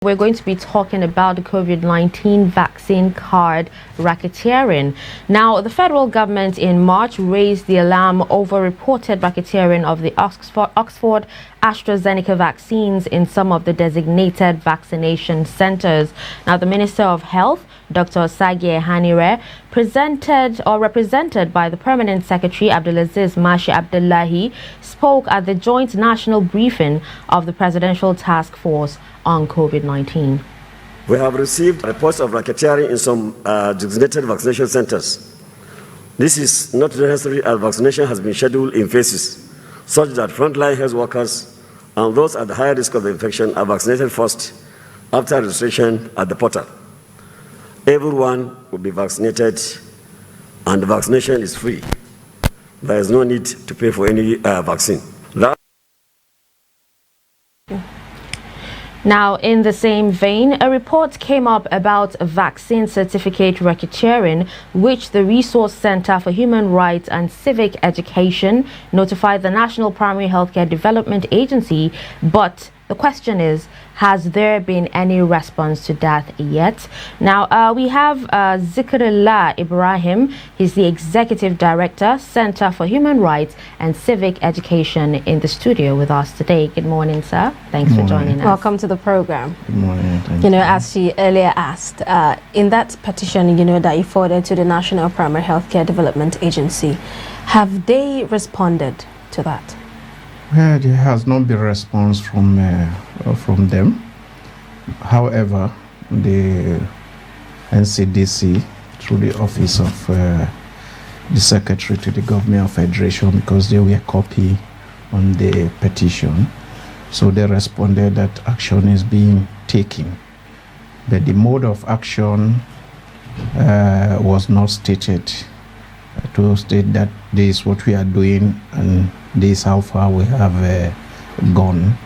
We're going to be talking about the COVID-19 vaccine card racketeering. Now, the federal government in March raised the alarm over reported racketeering of the Oxford AstraZeneca vaccines in some of the designated vaccination centers. Now, the Minister of Health, Dr. Sagie Hanire, represented by the Permanent Secretary Abdulaziz Mashi Abdullahi, spoke at the joint national briefing of the Presidential Task Force on COVID-19. We have received reports of racketeering in some designated vaccination centers. This is not necessary, as vaccination has been scheduled in phases, such that frontline health workers and those at the higher risk of infection are vaccinated first after registration at the portal. Everyone will be vaccinated, and the vaccination is free. There is no need to pay for any vaccine. Now, in the same vein, a report came up about vaccine certificate racketeering, which the Resource Center for Human Rights and Civic Education notified the National Primary Healthcare Development Agency. But the question is, has there been any response to that yet? Now, we have Zikirillahi Ibrahim. He's the Executive Director, Center for Human Rights and Civic Education, in the studio with us today. Good morning, sir. Thanks for joining us. Welcome to the program. Good morning. Thank you. As she earlier asked, in that petition, that you forwarded to the National Primary Healthcare Development Agency, have they responded to that? Well, there has not been response from them. However, the NCDC, through the office of the Secretary to the Government of Federation, because they were copy on the petition, so they responded that action is being taken. But the mode of action was not stated, to state that this is what we are doing and this is how far we have gone.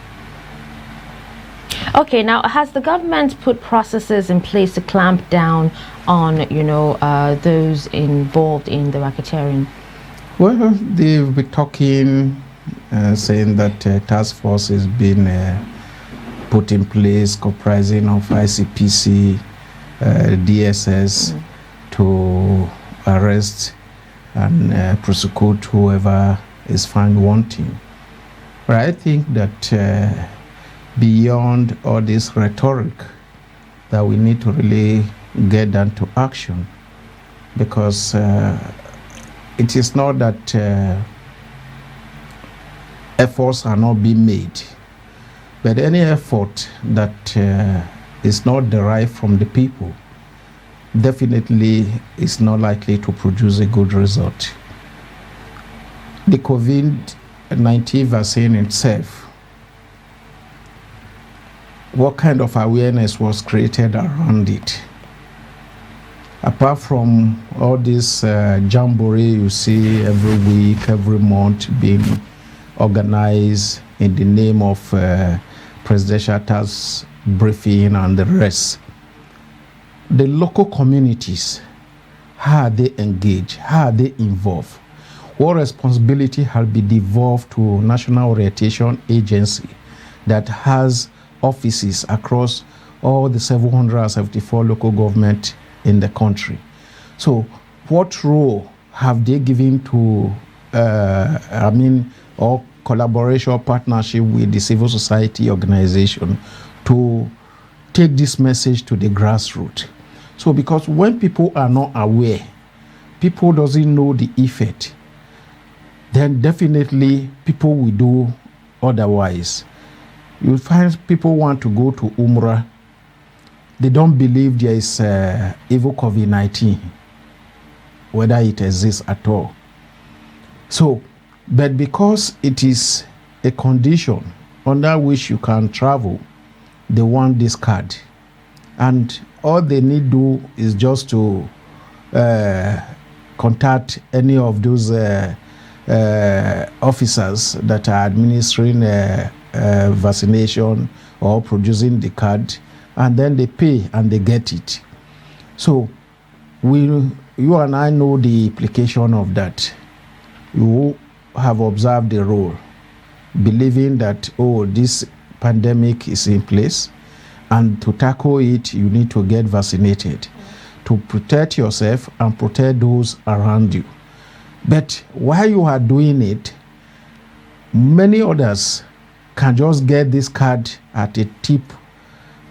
Okay, now, has the government put processes in place to clamp down on, those involved in the racketeering? Well, they've been talking, saying that a task force has been put in place, comprising of ICPC, DSS, to arrest and prosecute whoever is found wanting. But I think that beyond all this rhetoric, that we need to really get down to action, because it is not that efforts are not being made, but any effort that is not derived from the people definitely is not likely to produce a good result. The COVID-19 vaccine itself, what kind of awareness was created around it? Apart from all this jamboree you see every week, every month being organized in the name of presidential task briefing and the rest, the local communities, how are they engaged? How are they involved? What responsibility has been devolved to National Orientation Agency that has offices across all the 774 local governments in the country? So what role have they given to, or collaboration or partnership with the civil society organization to take this message to the grassroots? So because when people are not aware, people doesn't know the effect, then definitely people will do otherwise. You'll find people want to go to Umrah. They don't believe there is evil Covid19, whether it exists at all. So, but because it is a condition under which you can travel, they want this card. And all they need to do is just to contact any of those officers that are administering vaccination or producing the card, and then they pay and they get it. So you and I know the implication of that. You have observed the role, believing that, oh, this pandemic is in place, And to tackle it, you need to get vaccinated to protect yourself and protect those around you. But while you are doing it, many others can just get this card at the tip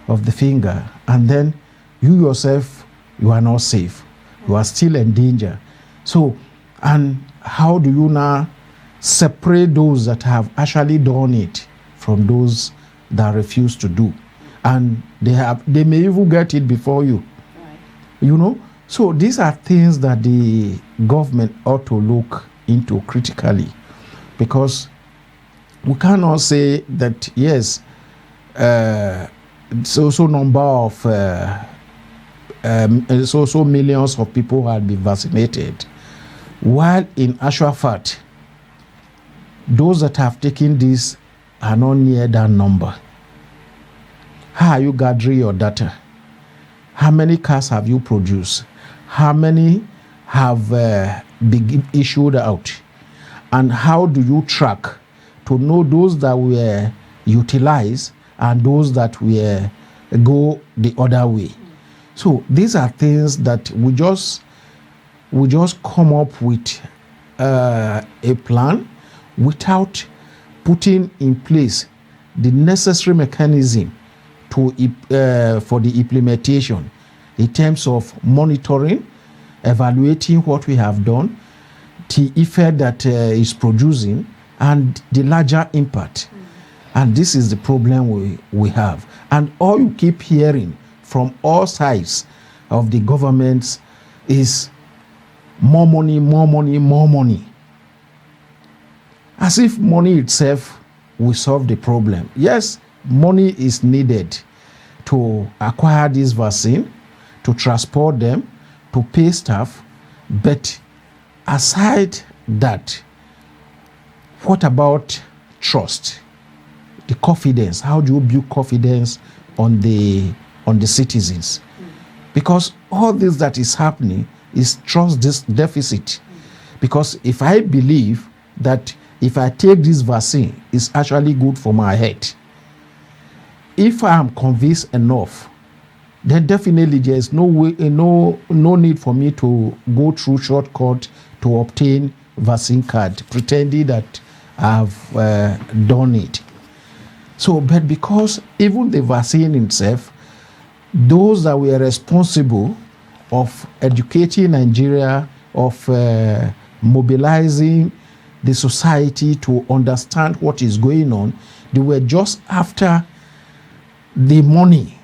of the finger, and then you yourself, you are not safe. You are still in danger. So, and how do you now separate those that have actually done it from those that refuse to do? And they may even get it before you. Right. You know? So these are things that the government ought to look into critically, because we cannot say that, yes, so number of so millions of people have been vaccinated, while in actual fact, those that have taken this are not near that number. How are you gathering your data? How many cars have you produced? How many have been issued out? And how do you track to know those that were utilized and those that were go the other way? So these are things that we just come up with a plan without putting in place the necessary mechanism for the implementation in terms of monitoring, evaluating what we have done, the effect that is producing, and the larger impact. And this is the problem we have. And all you keep hearing from all sides of the governments is more money, more money, more money. As if money itself will solve the problem. Yes, money is needed to acquire this vaccine, to transport them, to pay staff. But aside that, what about trust? The confidence. How do you build confidence on the citizens? Because all this that is happening is trust deficit. Because if I believe that if I take this vaccine, it's actually good for my health, if I am convinced enough, then definitely there is no way, no need for me to go through shortcut to obtain vaccine card, pretending that I've done it. So, but because even the vaccine itself, those that were responsible of educating Nigeria, of mobilizing the society to understand what is going on, they were just after the money,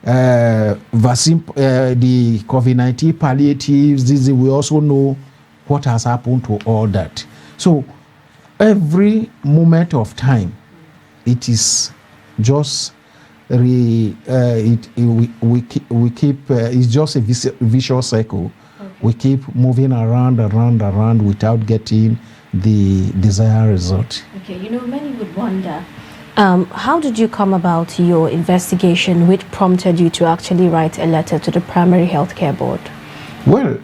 vaccine, the Covid19 palliatives. We also know what has happened to all that. So every moment of time, it is just we keep it's just a vicious cycle. Okay. We keep moving around without getting the desired result. Okay, many would wonder, how did you come about your investigation, which prompted you to actually write a letter to the Primary Healthcare Board? Well,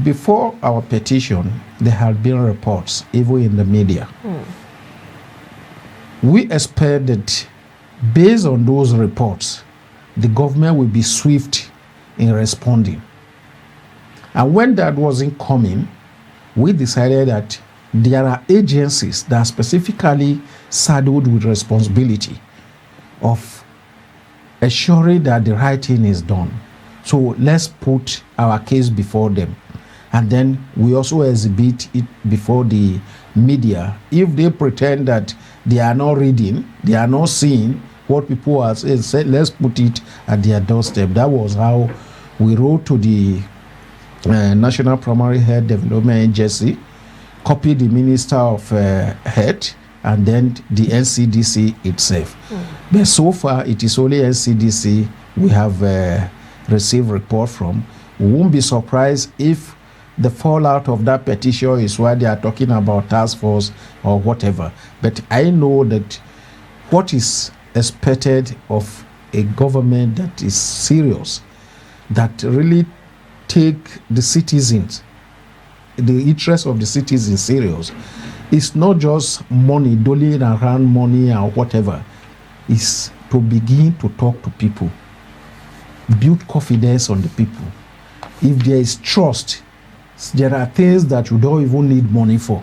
before our petition, there had been reports, even in the media. We expect that based on those reports, the government will be swift in responding. And when that wasn't coming, we decided that there are agencies that are specifically saddled with responsibility of assuring that the right thing is done. So let's put our case before them. And then we also exhibit it before the media. If they pretend that they are not reading, they are not seeing what people are saying, let's put it at their doorstep. That was how we wrote to the National Primary Health Development Agency, copied the Minister of Health, and then the NCDC itself. But so far, it is only NCDC we have received report from. We won't be surprised if the fallout of that petition is why they are talking about task force or whatever. But I know that what is expected of a government that is serious, that really take the citizens, the interest of the citizens serious, it's not just money, doling around money or whatever. It's to begin to talk to people, build confidence on the people. If there is trust, there are things that you don't even need money for.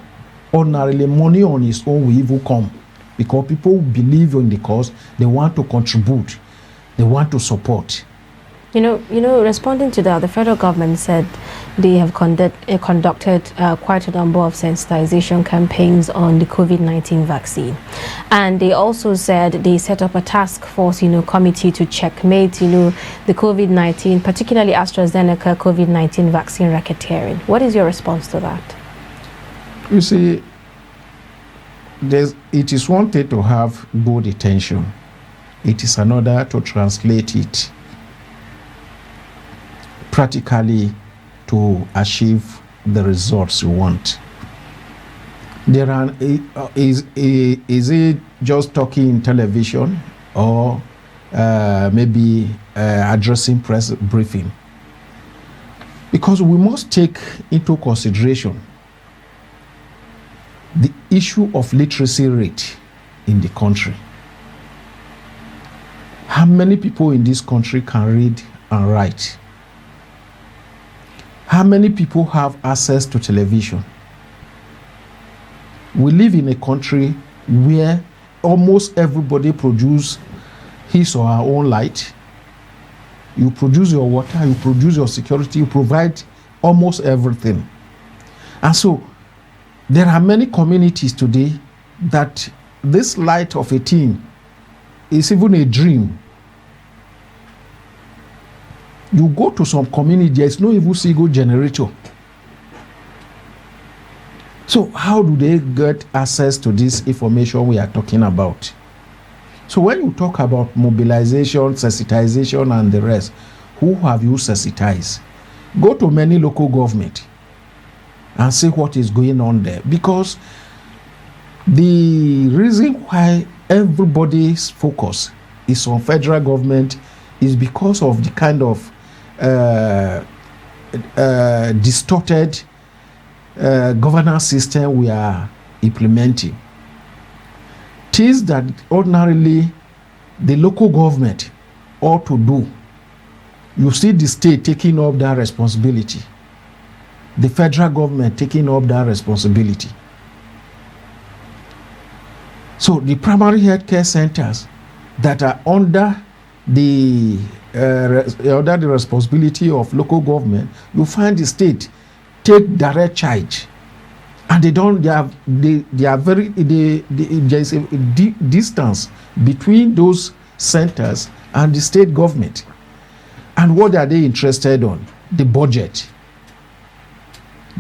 Ordinarily, money on its own will even come because people believe in the cause, they want to contribute, they want to support. You know, responding to that, the federal government said they have conducted quite a number of sensitization campaigns on the COVID-19 vaccine. And they also said they set up a task force, committee to checkmate, the COVID-19, particularly AstraZeneca COVID-19 vaccine racketeering. What is your response to that? You see, it is one thing to have good intention. It is another to translate it practically to achieve the results you want. Is it just talking in television or maybe addressing press briefing? Because we must take into consideration the issue of literacy rate in the country. How many people in this country can read and write? How many people have access to television? We live in a country where almost everybody produces his or her own light. You produce your water, you produce your security, you provide almost everything. And so there are many communities today that this light of a teen is even a dream. You go to some community, there is no even single generator. So how do they get access to this information we are talking about? So when you talk about mobilization, sensitization, and the rest, who have you sensitized? Go to many local government and see what is going on there. Because the reason why everybody's focus is on federal government is because of the kind of distorted governance system we are implementing. Things that ordinarily the local government ought to do, you see the state taking up that responsibility, the federal government taking up that responsibility. So the primary health care centers that are under the responsibility of local government, you find the state take direct charge, and there is a distance between those centers and the state government. And what are they interested on? The budget,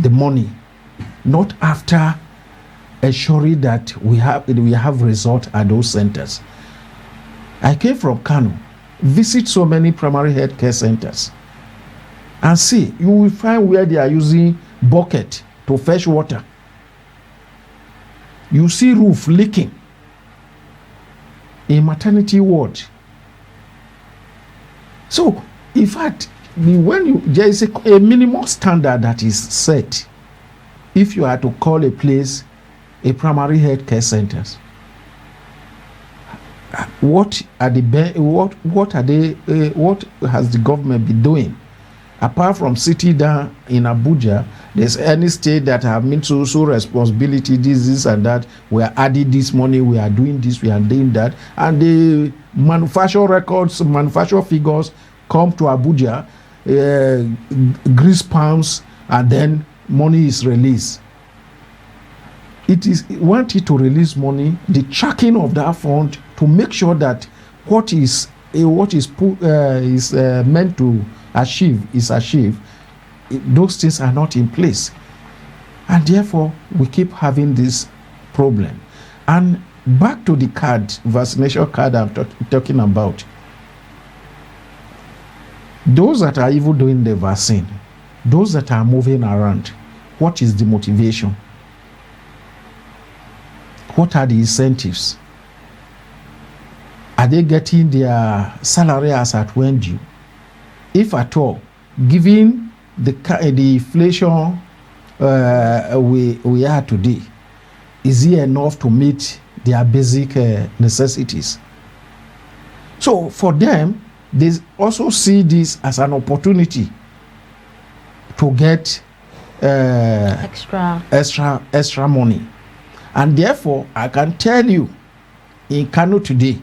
the money, not after ensuring that we have results at those centers. I came from Kano, visit so many primary health care centers, and see, you will find where they are using bucket to fetch water. You see roof leaking in maternity ward. So, in fact, there is a minimum standard that is set if you are to call a place a primary health care centers. What has the government been doing? Apart from sitting down in Abuja, there's any state that have been so responsibility, this and that. We are adding this money, we are doing this, we are doing that. And the manufacturer records, manufacturer figures come to Abuja, grease palms, and then money is released. Wanted to release money, the tracking of that fund to make sure that what is meant to achieve is achieved. Those things are not in place, and therefore we keep having this problem. And back to the vaccination card I'm talking about. Those that are even doing the vaccine, those that are moving around, what is the motivation? What are the incentives? Are they getting their salary as at when due? If at all, given the inflation we are today, is it enough to meet their basic necessities? So for them, they also see this as an opportunity to get extra money. And therefore, I can tell you, in Kano today,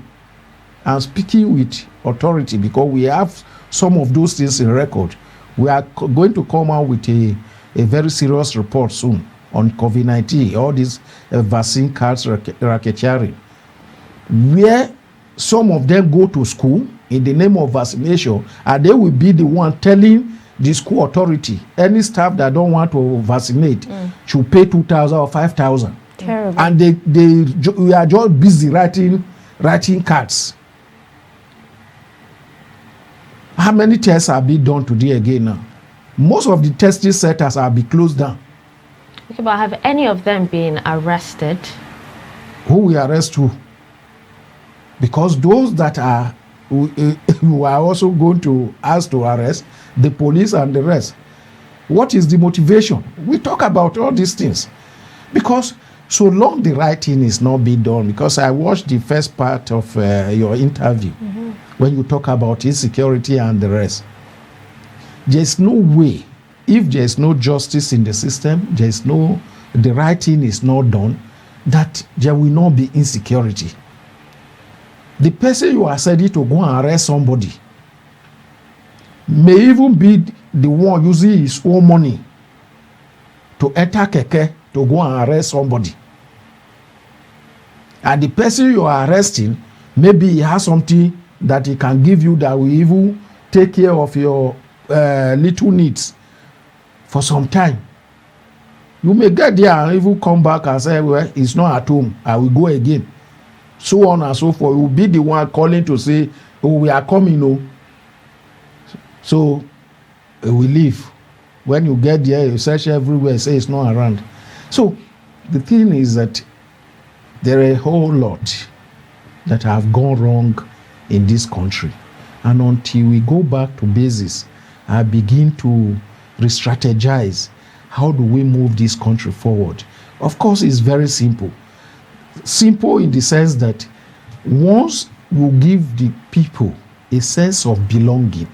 I'm speaking with authority because we have some of those things in record. We are going to come out with a very serious report soon on COVID-19, all these vaccine cards racketeering, where some of them go to school in the name of vaccination, and they will be the one telling the school authority, any staff that don't want to vaccinate should pay 2,000 or 5,000. Terrible. And we are just busy writing cards. How many tests have been done today again now? Most of the testing centers have been closed down. Okay, but have any of them been arrested? Who will arrest who? Because those that are who are also going to ask to arrest, the police and the rest. What is the motivation? We talk about all these things. Because so long the right thing is not being done, because I watched the first part of your interview when you talk about insecurity and the rest. There's no way, if there's no justice in the system, the right thing is not done, that there will not be insecurity. The person you are ready to go and arrest somebody may even be the one using his own money to enter keke to go and arrest somebody. And the person you are arresting, maybe he has something that he can give you that will even take care of your little needs for some time. You may get there and even come back and say, well, it's not at home, I will go again. So on and so forth. You will be the one calling to say, oh, we are coming, oh. So we leave. When you get there, you search everywhere, say it's not around. So the thing is that there are a whole lot that have gone wrong in this country. And until we go back to basis and begin to re-strategize, how do we move this country forward? Of course, it's very simple. Simple in the sense that once you give the people a sense of belonging,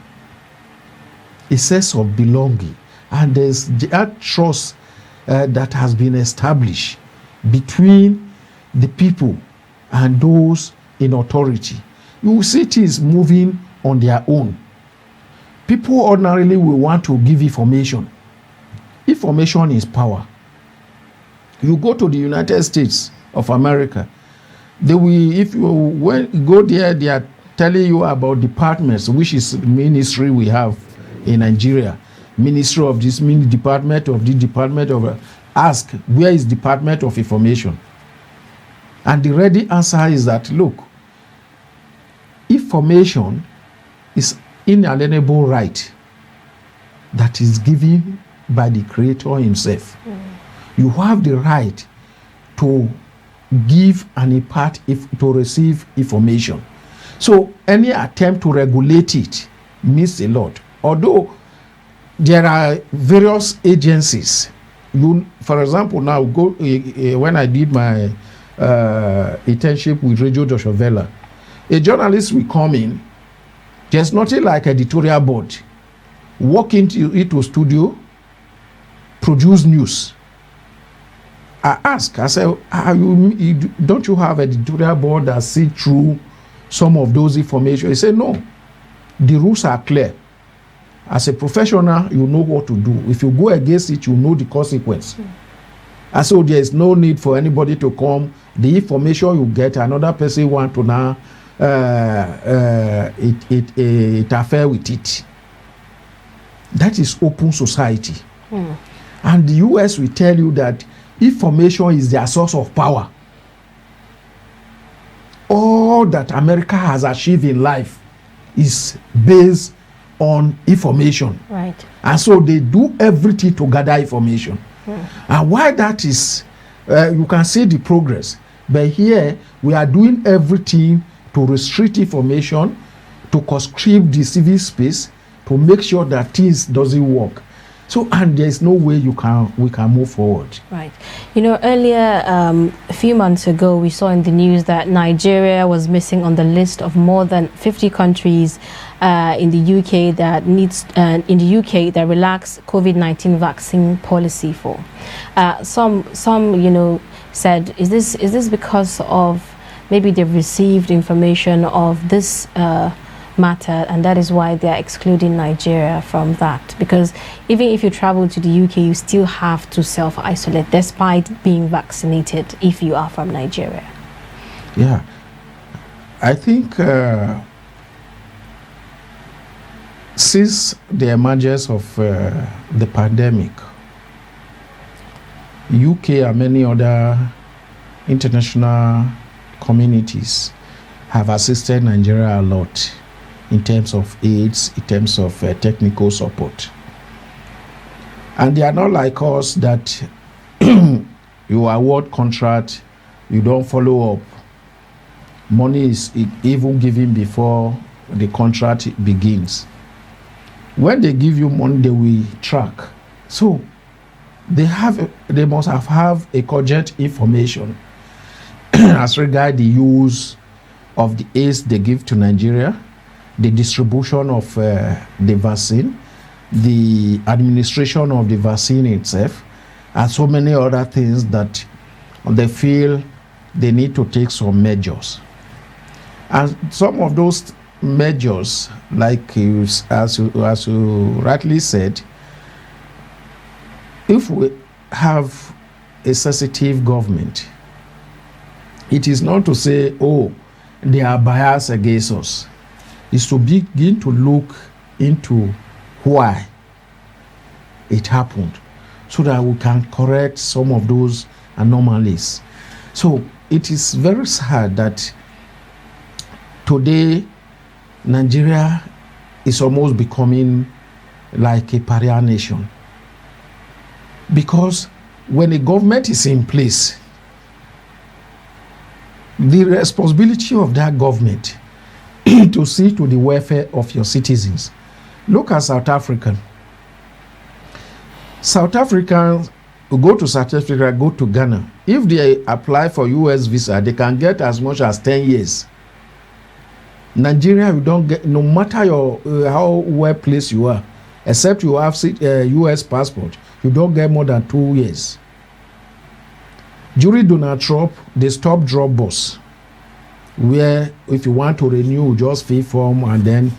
and there's that trust that has been established between the people and those in authority, you will see things moving on their own. People ordinarily will want to give information. Information is power. You go to the United States of America, they will, if you go there, they are telling you about departments, which is ministry we have in Nigeria. Ministry of this, department of the department of, ask, where is Department of Information? And the ready answer is that, look, information is inalienable right that is given by the Creator himself. You have the right to give and impart, to receive information. So any attempt to regulate it means a lot. Although there are various agencies. For example, now when I did my internship with Radio Deutsche Welle, a journalist will come in. There's nothing like editorial board. Walk into studio, produce news. I ask, I say, don't you have editorial board that see through some of those information? He said, no, the rules are clear. As a professional, you know what to do. If you go against it, you know the consequence. And so there is no need for anybody to come. The information you get, another person want to now interfere with it. That is open society. And the US will tell you that information is their source of power. All that America has achieved in life is based on information. Right. And so they do everything to gather information. And why that is, you can see the progress. But here, we are doing everything to restrict information, to conscript the civil space, to make sure that things doesn't work. So, and there's no way we can move forward. Right. You know, earlier, a few months ago, we saw in the news that Nigeria was missing on the list of more than 50 countries in the UK that that relax COVID-19 vaccine policy for. Some said, is this because of maybe they've received information of this matter, and that is why they are excluding Nigeria from that? Because even if you travel to the UK, you still have to self-isolate despite being vaccinated if you are from Nigeria. Yeah, I think since the emergence of the pandemic, UK and many other international communities have assisted Nigeria a lot in terms of aids, in terms of technical support. And they are not like us that you award contract, you don't follow up. Money is even given before the contract begins. When they give you money, they will track. So they must have a cogent information as regard the use of the aids they give to Nigeria, the distribution of the vaccine, the administration of the vaccine itself, and so many other things that they feel they need to take some measures. And some of those measures, like as you rightly said, if we have a sensitive government, it is not to say, oh, they are biased against us. It's to begin to look into why it happened so that we can correct some of those anomalies. So it is very sad that today Nigeria is almost becoming like a pariah nation. Because when a government is in place, the responsibility of that government to see to the welfare of your citizens. Look at South Africa. South Africans who go to South Africa, go to Ghana. If they apply for US visa, they can get as much as 10 years. Nigeria, you don't get, no matter your how well placed you are, except you have US passport, you don't get more than 2 years. During Donald Trump, they stopped drop bus, where if you want to renew, just fill form and then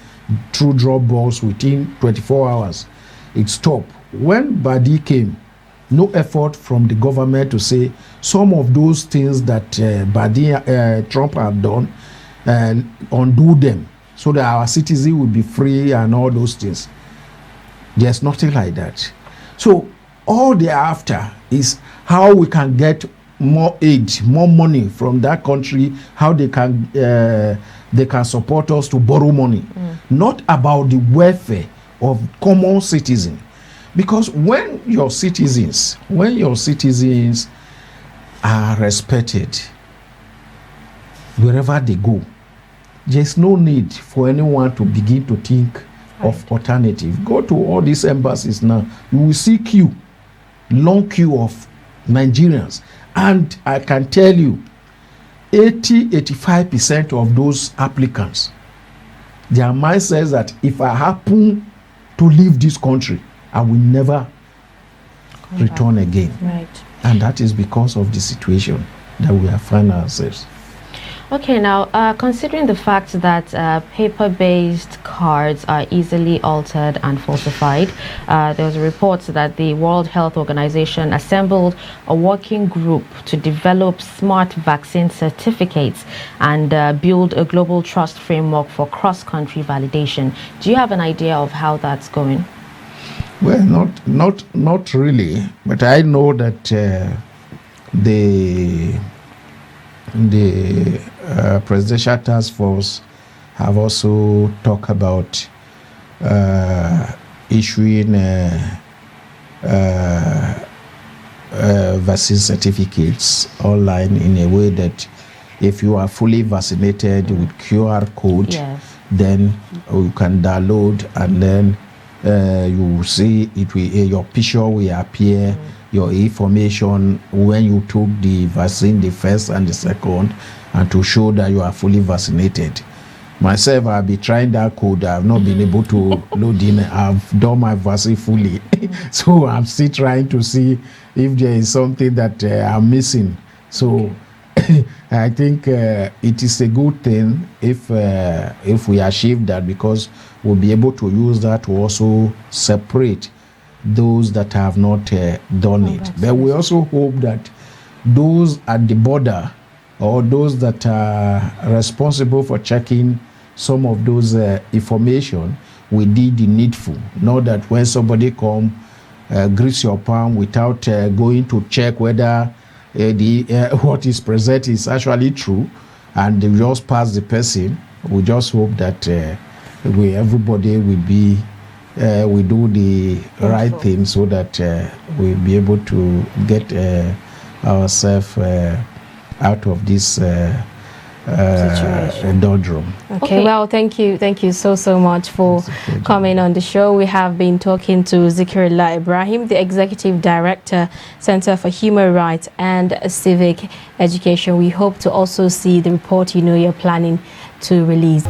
through drop bus within 24 hours, it stopped. When Badi came, no effort from the government to say some of those things that Trump had done, undo them so that our citizens will be free and all those things. There's nothing like that. So all they're after is how we can get more aid, more money from that country, how they can support us to borrow money, not about the welfare of common citizens. Because when your citizens are respected wherever they go, there's no need for anyone to begin to think of alternative. Go to all these embassies now, you will see queue, long queue of Nigerians. And I can tell you, 80-85% of those applicants, their mind says that if I happen to leave this country, I will never return again. Right. And that is because of the situation that we have found ourselves. Okay, now considering the fact that paper-based cards are easily altered and falsified, there was a report that the World Health Organization assembled a working group to develop smart vaccine certificates and build a global trust framework for cross-country validation. Do you have an idea of how that's going? Well, not really, but I know that the Presidential Task Force have also talked about issuing vaccine certificates online in a way that if you are fully vaccinated with QR code, Yes. then you can download and then you will see it will your picture will appear, your information when you took the vaccine, the first and the second, and to show that you are fully vaccinated. Myself, I'll be trying that code. I've not been able to load in. I've done my vaccine fully. So I'm still trying to see if there is something that I'm missing. So I think it is a good thing if we achieve that, because we'll be able to use that to also separate those that have not done it. But we also hope that those at the border or those that are responsible for checking some of those information will do the needful. Not that when somebody come, grease your palm without going to check whether what is present is actually true, and they just pass the person. We just hope that everybody will be we do the right thing, so that we'll be able to get ourselves out of this doldrum. Okay, well, thank you so much for coming on the show. We have been talking to Zikirillahi Ibrahim, the Executive Director, Center for Human Rights and Civic Education. We hope to also see the report you're planning to release.